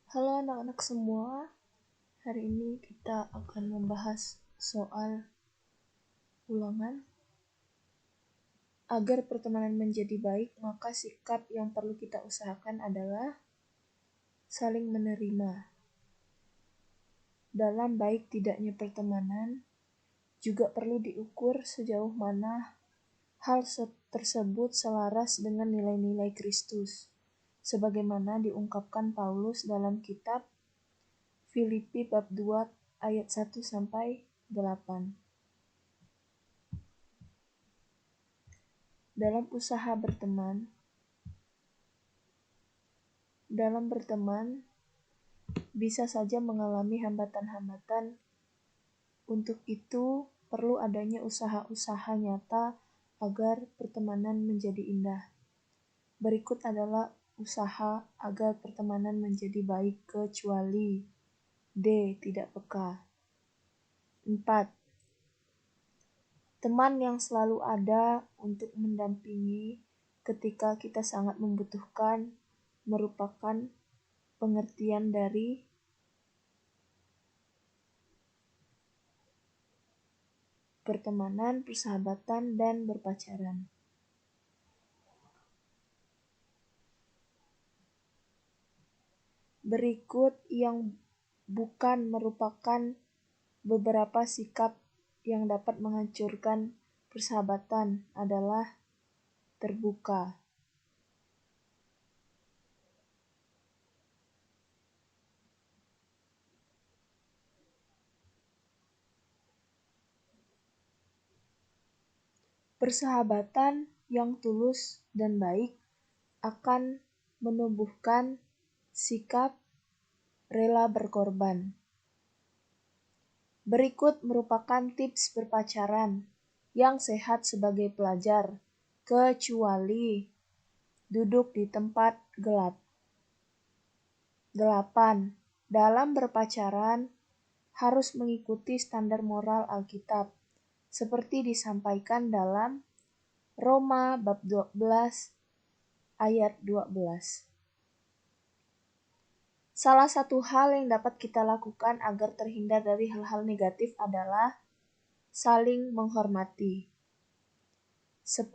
Halo anak-anak semua, hari ini kita akan membahas soal ulangan. Agar pertemanan menjadi baik, maka sikap yang perlu kita usahakan adalah saling menerima. Dalam baik tidaknya pertemanan, juga perlu diukur sejauh mana hal tersebut selaras dengan nilai-nilai Kristus, sebagaimana diungkapkan Paulus dalam kitab Filipi bab 2 ayat 1-8. Dalam berteman bisa saja mengalami hambatan-hambatan. Untuk itu perlu adanya usaha-usaha nyata agar pertemanan menjadi indah. Berikut adalah usaha agar pertemanan menjadi baik, kecuali D. Tidak peka. 4. Teman yang selalu ada untuk mendampingi ketika kita sangat membutuhkan merupakan pengertian dari pertemanan, persahabatan, dan berpacaran. Berikut yang bukan merupakan beberapa sikap yang dapat menghancurkan persahabatan adalah terbuka. Persahabatan yang tulus dan baik akan menumbuhkan sikap rela berkorban. Berikut merupakan tips berpacaran yang sehat sebagai pelajar, kecuali duduk di tempat gelap. 8. Dalam berpacaran harus mengikuti standar moral Alkitab, seperti disampaikan dalam Roma bab 12 ayat 12. Salah satu hal yang dapat kita lakukan agar terhindar dari hal-hal negatif adalah saling menghormati. 10.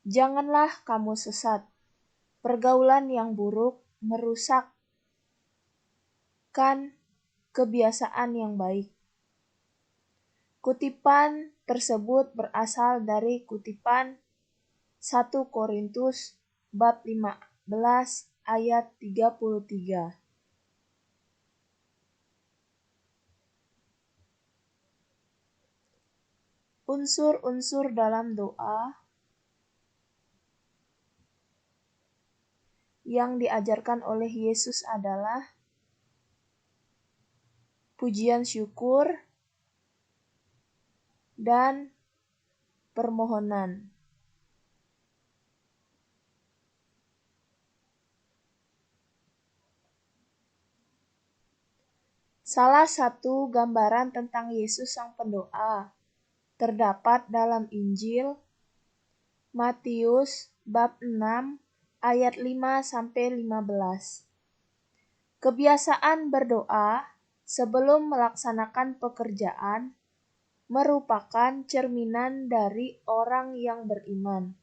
Janganlah kamu sesat. Pergaulan yang buruk merusakkan kebiasaan yang baik. Kutipan tersebut berasal dari kutipan 1 Korintus bab 15 ayat 33. Unsur-unsur dalam doa yang diajarkan oleh Yesus adalah pujian syukur dan permohonan. Salah satu gambaran tentang Yesus sang pendoa terdapat dalam Injil Matius bab 6 ayat 5-15. Kebiasaan berdoa sebelum melaksanakan pekerjaan merupakan cerminan dari orang yang beriman.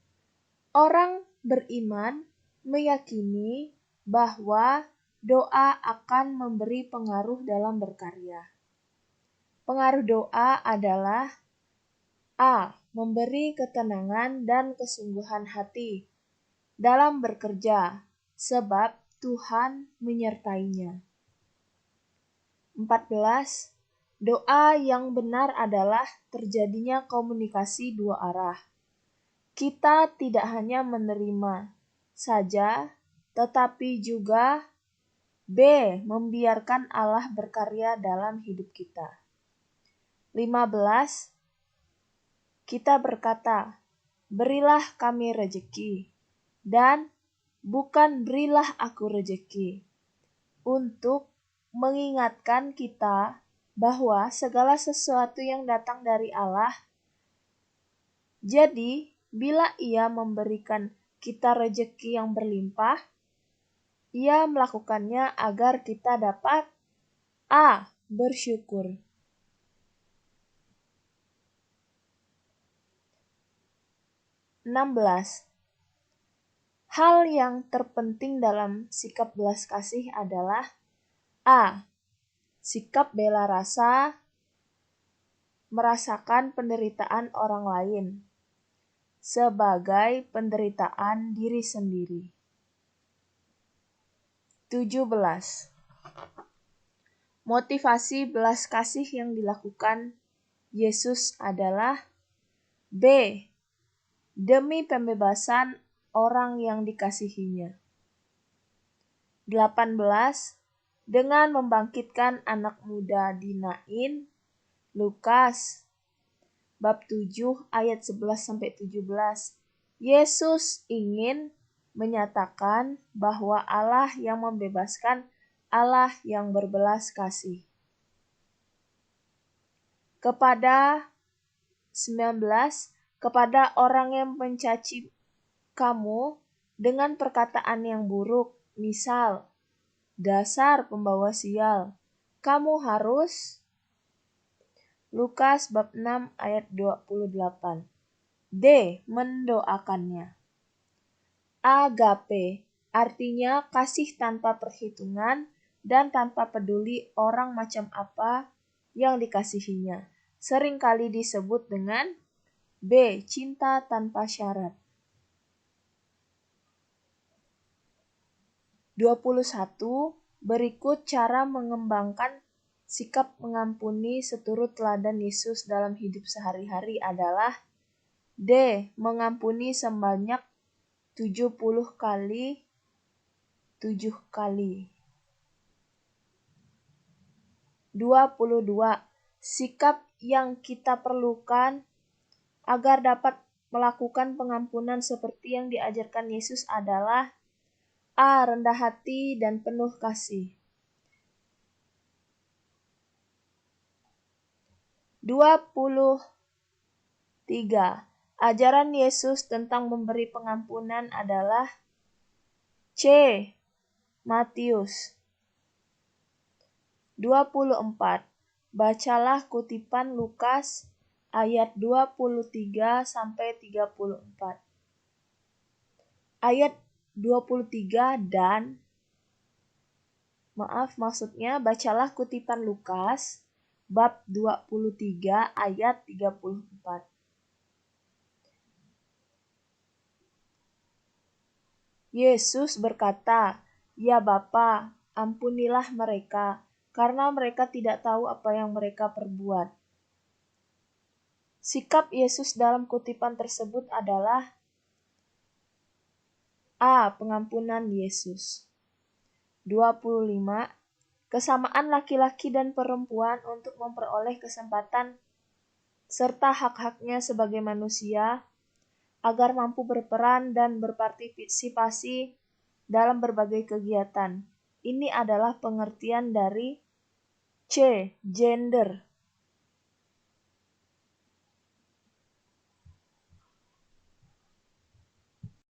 Orang beriman meyakini bahwa doa akan memberi pengaruh dalam berkarya. Pengaruh doa adalah A. Memberi ketenangan dan kesungguhan hati dalam bekerja, sebab Tuhan menyertainya. 14. Doa yang benar adalah terjadinya komunikasi dua arah. Kita tidak hanya menerima saja, tetapi juga B. Membiarkan Allah berkarya dalam hidup kita. 15. Kita berkata, berilah kami rejeki, dan bukan berilah aku rejeki, untuk mengingatkan kita bahwa segala sesuatu yang datang dari Allah. Jadi, bila Ia memberikan kita rejeki yang berlimpah, Ia melakukannya agar kita dapat A. Bersyukur. 16. Hal yang terpenting dalam sikap belas kasih adalah A. Sikap bela rasa, merasakan penderitaan orang lain sebagai penderitaan diri sendiri. 17. Motivasi belas kasih yang dilakukan Yesus adalah B. Demi pembebasan orang yang dikasihinya. 18. Dengan membangkitkan anak muda di Nain, Lukas bab 7 ayat 11-17. Yesus ingin menyatakan bahwa Allah yang membebaskan, Allah yang berbelas kasih. Kepada 19, kepada orang yang mencaci kamu dengan perkataan yang buruk, misal, dasar pembawa sial, kamu harus Lukas bab 6 ayat 28. D. Mendoakannya. Agape artinya kasih tanpa perhitungan dan tanpa peduli orang macam apa yang dikasihinya. Seringkali disebut dengan B. Cinta tanpa syarat. 21. Berikut cara mengembangkan sikap mengampuni seturut teladan Yesus dalam hidup sehari-hari adalah D. Mengampuni sebanyak 70 kali 7 kali. 22. Sikap yang kita perlukan agar dapat melakukan pengampunan seperti yang diajarkan Yesus adalah A. Rendah hati dan penuh kasih. 23. Ajaran Yesus tentang memberi pengampunan adalah C. Matius. 24. Bacalah kutipan Lukas ayat 23-34. Ayat 23 maksudnya bacalah kutipan Lukas bab 23 ayat 34. Yesus berkata, "Ya Bapa, ampunilah mereka, karena mereka tidak tahu apa yang mereka perbuat." Sikap Yesus dalam kutipan tersebut adalah A. Pengampunan Yesus. 25. Kesamaan laki-laki dan perempuan untuk memperoleh kesempatan serta hak-haknya sebagai manusia agar mampu berperan dan berpartisipasi dalam berbagai kegiatan. Ini adalah pengertian dari C. Gender.